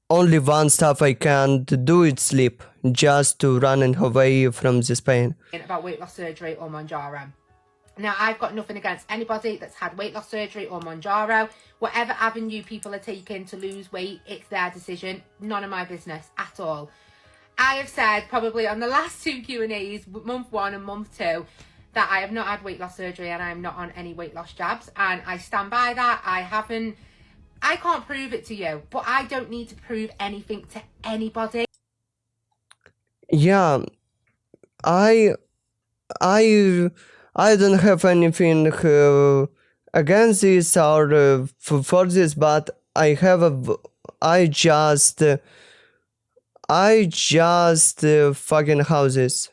Speaker 1: Only one stuff I can do is sleep, just to run away from this pain.
Speaker 19: About weight loss surgery or Mounjaro. Now, I've got nothing against anybody that's had weight loss surgery or Mounjaro. Whatever avenue people are taking to lose weight, it's their decision. None of my business at all. I have said probably on the last 2 Q&As, month 1 and month 2, that I have not had weight loss surgery and I am not on any weight loss jabs. And I stand by that. I can't prove it to you, but I don't need to prove anything to anybody.
Speaker 1: Yeah, I I I don't have anything against this or for this, but I just fucking houses.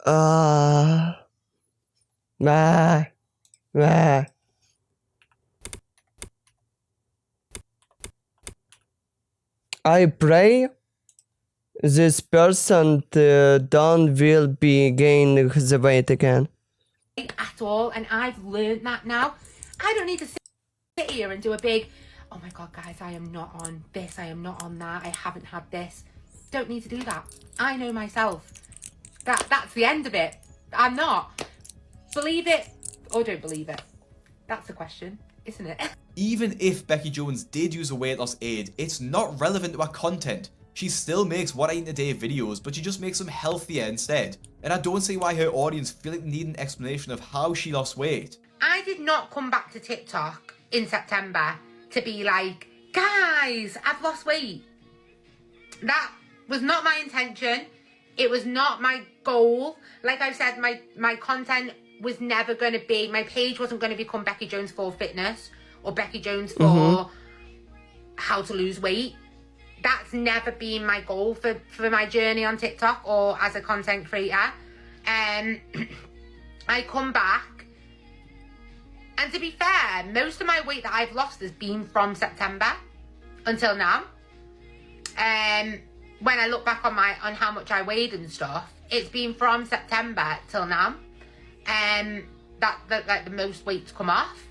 Speaker 1: Nah, nah. I pray this person don't will be gain the weight again.
Speaker 19: At all, and I've learned that now. I don't need to sit here and do a big, oh my god, guys, I am not on this, I am not on that, I haven't had this. Don't need to do that. I know myself. That's the end of it. I'm not. Believe it or don't believe it. That's the question, isn't it?
Speaker 2: Even if Becky Jones did use a weight loss aid, it's not relevant to her content. She still makes what I eat in a day videos, but she just makes them healthier instead. And I don't see why her audience feel like they need an explanation of how she lost weight.
Speaker 19: I did not come back to TikTok in September to be like, guys, I've lost weight. That was not my intention. It was not my goal. Like I've said, my content was never going to be, my page wasn't going to become Becky Jones for fitness or Becky Jones for how to lose weight. That's never been my goal for my journey on TikTok or as a content creator. I come back, and to be fair, most of my weight that I've lost has been from September until now. When I look back on how much I weighed and stuff, it's been from September till now. That like the most weight's come off.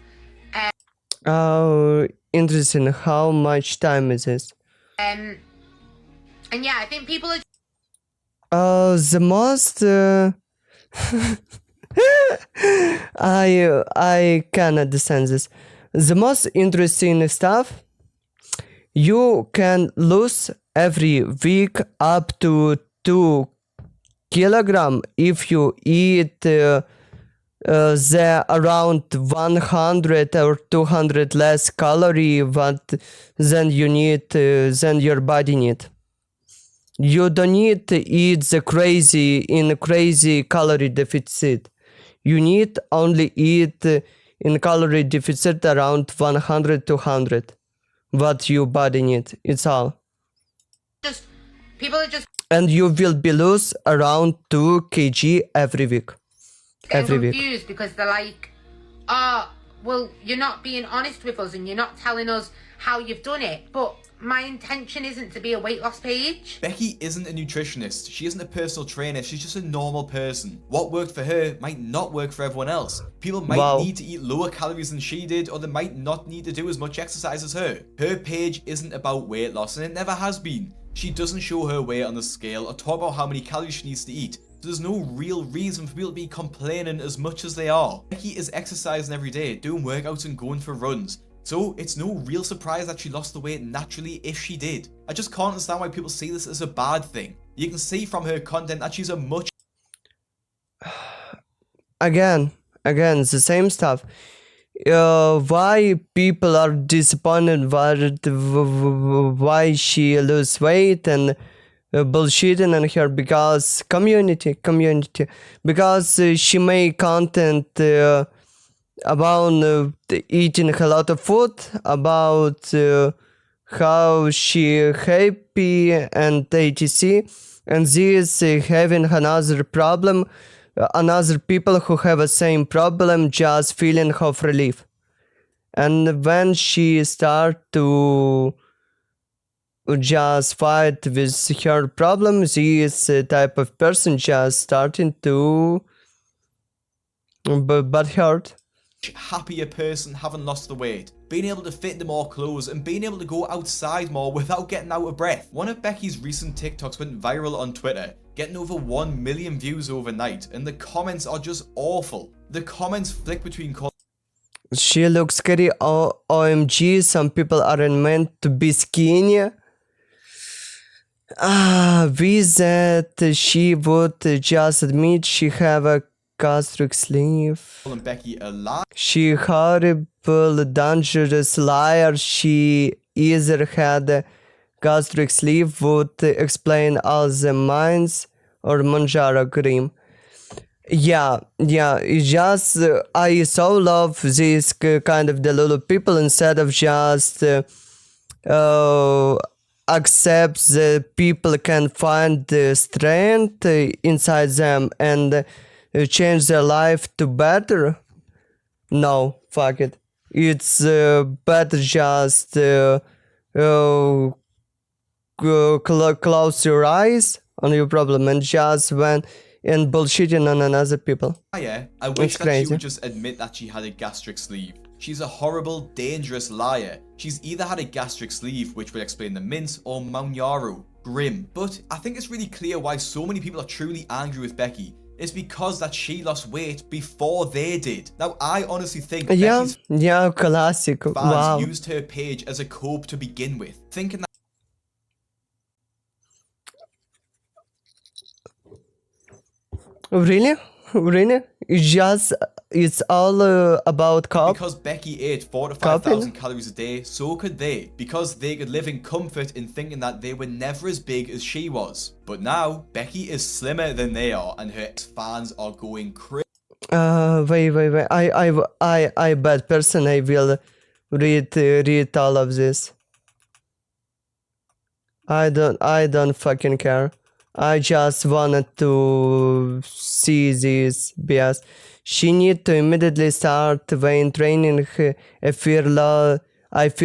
Speaker 1: Oh, interesting. How much time is this?
Speaker 19: And yeah, I think people are.
Speaker 1: The most. I can understand this. The most interesting stuff. You can lose every week up to 2 kilograms if you eat the around 100 or 200 less calorie than you need than your body need. You don't need to eat the crazy calorie deficit. You need only eat in calorie deficit around 100 200 what your body need. It's all.
Speaker 19: People are just.
Speaker 1: And you will be lose around 2 kg every week.
Speaker 19: Getting confused because they're like, oh, well, you're not being honest with us and you're not telling us how you've done it. But my intention isn't to be a weight loss page.
Speaker 2: Becky isn't a nutritionist. She isn't a personal trainer. She's just a normal person. What worked for her might not work for everyone else. People might need to eat lower calories than she did, or they might not need to do as much exercise as her. Her page isn't about weight loss, and it never has been. She doesn't show her weight on the scale or talk about how many calories she needs to eat. So there's no real reason for people to be complaining as much as they are. Becky is exercising every day, doing workouts and going for runs. So it's no real surprise that she lost the weight naturally if she did. I just can't understand why people see this as a bad thing. You can see from her content that she's a much...
Speaker 1: Again, the same stuff. Why people are disappointed why she lose weight and bullshitting on her because community because she made content about eating a lot of food, about how she happy and etc, and this having another problem, another people who have the same problem just feeling of relief. And when she start to just fight with her problem, this type of person just starting to but hurt.
Speaker 2: Happier person having lost the weight, being able to fit into more clothes and being able to go outside more without getting out of breath. One of Becky's recent TikToks went viral on Twitter, getting over 1 million views overnight, and the comments are just awful. The comments flick between
Speaker 1: she looks scary. OMG, some people aren't meant to be skinny. With that, she would just admit she have a gastric sleeve.
Speaker 2: And Becky a lie.
Speaker 1: She horrible, dangerous liar. She either had gastric sleeve would explain all the mines or Manjaro cream. Yeah, it's just I so love these kind of Delulu people instead of just accept that people can find the strength inside them and change their life to better. No, fuck it. It's better just close your eyes on your problem and just when and bullshitting on another people.
Speaker 2: Liar, I wish
Speaker 1: It's
Speaker 2: that
Speaker 1: crazy.
Speaker 2: she would just admit that she had a gastric sleeve. She's a horrible, dangerous liar. She's either had a gastric sleeve, which would explain the mint, or Mount Yarrow. Grim. But I think it's really clear why so many people are truly angry with Becky. It's because that she lost weight before they did. Now, I honestly think Becky's
Speaker 1: Classic.
Speaker 2: fans
Speaker 1: Wow.
Speaker 2: used her page as a cope to begin with, thinking that
Speaker 1: Really? Really? It's all about cop.
Speaker 2: because Becky ate 4 to
Speaker 1: Coping?
Speaker 2: 5,000 calories a day, so could they. Because they could live in comfort in thinking that they were never as big as she was. But now, Becky is slimmer than they are, and her fans are going crazy.
Speaker 1: Wait. I bad person. I will read all of this. I don't fucking care. I just wanted to see this BS. She need to immediately start weight training. I fear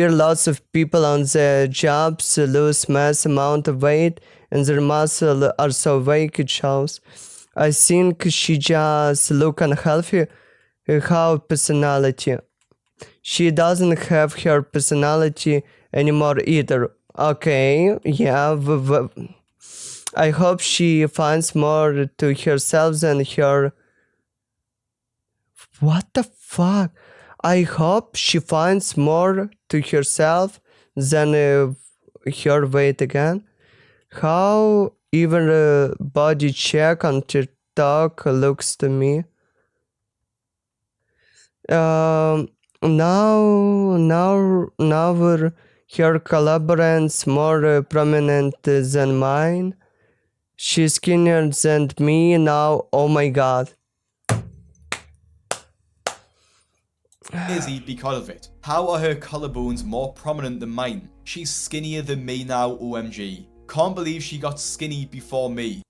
Speaker 1: lots of people on the jobs lose mass amount of weight and their muscle are so weak it shows. I think she just look unhealthy. Her personality. She doesn't have her personality anymore either. Okay, yeah. I hope she finds more to herself than her. What the fuck? I hope she finds more to herself than her weight again. How even a body check on TikTok looks to me. Now were her collaborators more prominent than mine. She's skinnier than me now. Oh my god.
Speaker 2: Crazy because of it. How are her collarbones more prominent than mine? She's skinnier than me now, OMG. Can't believe she got skinny before me.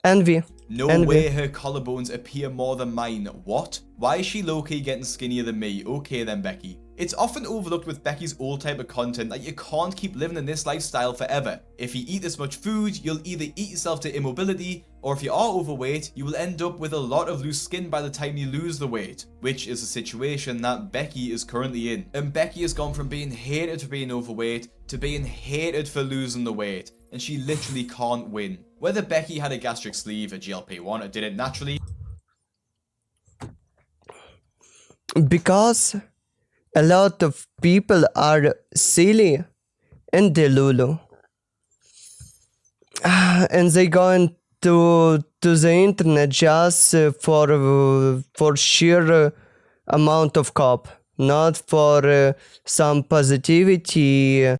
Speaker 1: Envy.
Speaker 2: No
Speaker 1: Envy.
Speaker 2: way her collarbones appear more than mine. What? Why is she low-key getting skinnier than me? Okay then, Becky. It's often overlooked with Becky's old type of content that you can't keep living in this lifestyle forever. If you eat this much food, you'll either eat yourself to immobility, or if you are overweight, you will end up with a lot of loose skin by the time you lose the weight, which is a situation that Becky is currently in. And Becky has gone from being hated for being overweight to being hated for losing the weight, and she literally can't win. Whether Becky had a gastric sleeve, a GLP-1, or did it naturally,
Speaker 1: Because a lot of people are silly and delulu. And they go into the internet just for sheer amount of cop, not for some positivity,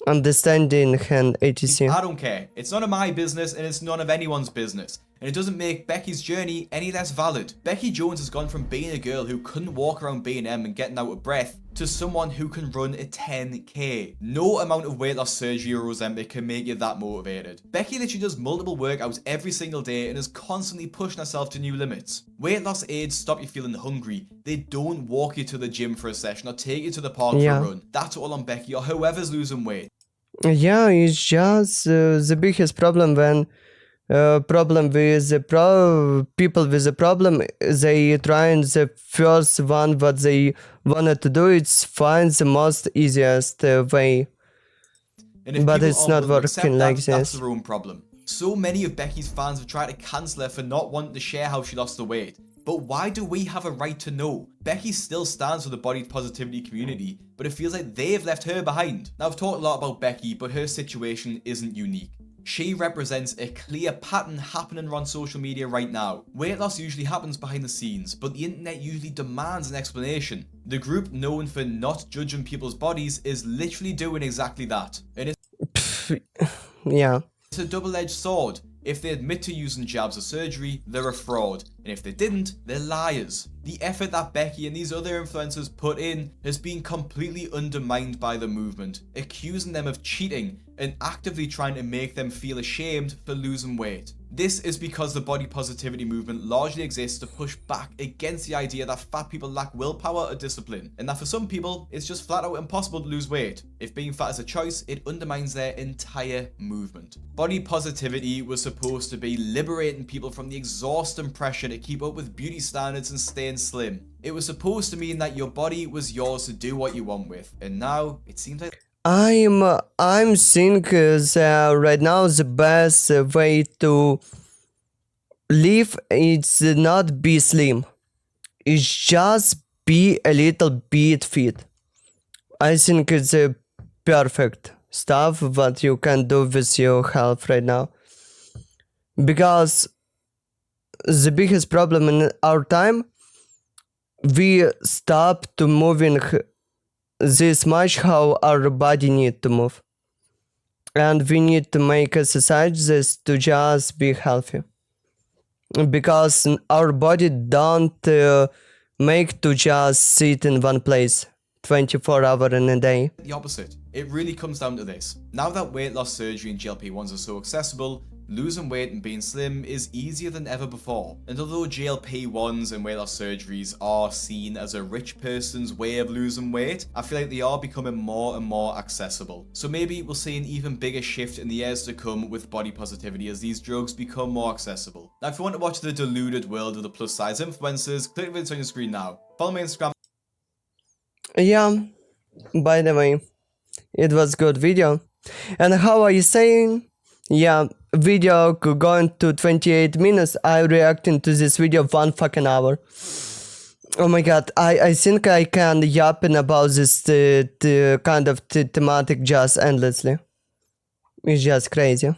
Speaker 1: understanding and etc.
Speaker 2: I don't care. It's none of my business and it's none of anyone's business. And it doesn't make Becky's journey any less valid. Becky Jones has gone from being a girl who couldn't walk around B&M and getting out of breath to someone who can run a 10k. No amount of weight loss surgery or Ozempic can make you that motivated. Becky literally does multiple workouts every single day and is constantly pushing herself to new limits. Weight loss aids stop you feeling hungry. They don't walk you to the gym for a session or take you to the park for a run. That's all on Becky or whoever's losing weight.
Speaker 1: Yeah, it's just the biggest problem when problem with the people with a problem, they try and the first one what they wanted to do is find the most easiest way,
Speaker 2: And if
Speaker 1: but
Speaker 2: people
Speaker 1: it's
Speaker 2: aren't
Speaker 1: not
Speaker 2: willing to accept
Speaker 1: working
Speaker 2: that,
Speaker 1: like
Speaker 2: that's
Speaker 1: this.
Speaker 2: their own problem. So many of Becky's fans have tried to cancel her for not wanting to share how she lost the weight. But why do we have a right to know? Becky still stands for the body positivity community, but it feels like they've left her behind. Now, I've talked a lot about Becky, but her situation isn't unique. She represents a clear pattern happening on social media right now. Weight loss usually happens behind the scenes, but the internet usually demands an explanation. The group known for not judging people's bodies is literally doing exactly that. And
Speaker 1: Yeah.
Speaker 2: it's a double-edged sword. If they admit to using jabs or surgery, they're a fraud. And if they didn't, they're liars. The effort that Becky and these other influencers put in has been completely undermined by the movement, accusing them of cheating and actively trying to make them feel ashamed for losing weight. This is because the body positivity movement largely exists to push back against the idea that fat people lack willpower or discipline, and that for some people, it's just flat out impossible to lose weight. If being fat is a choice, it undermines their entire movement. Body positivity was supposed to be liberating people from the exhausting pressure to keep up with beauty standards and staying slim. It was supposed to mean that your body was yours to do what you want with, and now it seems like
Speaker 1: I'm think right now the best way to live is not be slim. It's just be a little bit fit. I think it's a perfect stuff what you can do with your health right now. Because the biggest problem in our time, we stop to moving this much how our body need to move, and we need to make exercises to just be healthy, because our body don't make to just sit in one place 24 hours in a day.
Speaker 2: the opposite. It really comes down to this. Now that weight loss surgery and GLP-1s are so accessible, losing weight and being slim is easier than ever before. And although GLP-1s and weight loss surgeries are seen as a rich person's way of losing weight, I feel like they are becoming more and more accessible. So maybe we'll see an even bigger shift in the years to come with body positivity as these drugs become more accessible. Now, if you want to watch the deluded world of the plus size influencers, click the video on your screen now. Follow me on Instagram.
Speaker 1: Yeah, by the way, it was good video. And how are you saying? Yeah, video going to 28 minutes. I reacting to this video 1 fucking hour. Oh my god, I think I can yapping about this kind of thematic just endlessly. It's just crazy.